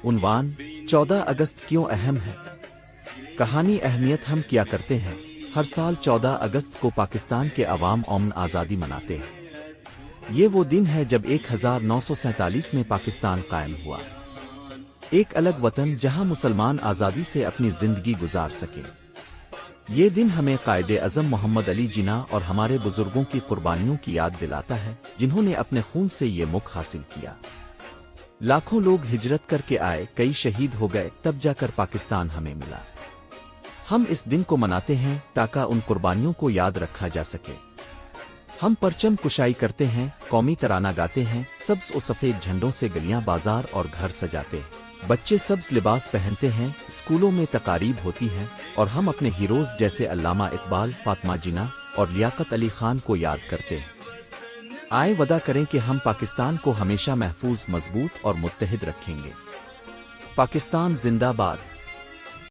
عنوان 14 اگست کیوں اہم ہے؟ کہانی اہمیت ہم کیا کرتے ہیں؟ ہر سال 14 اگست کو پاکستان کے عوام امن آزادی مناتے ہیں۔ یہ وہ دن ہے جب 1947 میں پاکستان قائم ہوا، ایک الگ وطن جہاں مسلمان آزادی سے اپنی زندگی گزار سکے۔ یہ دن ہمیں قائد اعظم محمد علی جناح اور ہمارے بزرگوں کی قربانیوں کی یاد دلاتا ہے، جنہوں نے اپنے خون سے یہ ملک حاصل کیا۔ لاکھوں لوگ ہجرت کر کے آئے، کئی شہید ہو گئے، تب جا کر پاکستان ہمیں ملا۔ ہم اس دن کو مناتے ہیں تاکہ ان قربانیوں کو یاد رکھا جا سکے۔ ہم پرچم کشائی کرتے ہیں، قومی ترانہ گاتے ہیں، سبز و سفید جھنڈوں سے گلیاں، بازار اور گھر سجاتے ہیں۔ بچے سبز لباس پہنتے ہیں، اسکولوں میں تقاریب ہوتی ہیں، اور ہم اپنے ہیروز جیسے علامہ اقبال، فاطمہ جناح اور لیاقت علی خان کو یاد کرتے ہیں۔ آئے وعدہ کریں کہ ہم پاکستان کو ہمیشہ محفوظ، مضبوط اور متحد رکھیں گے۔ پاکستان زندہ باد۔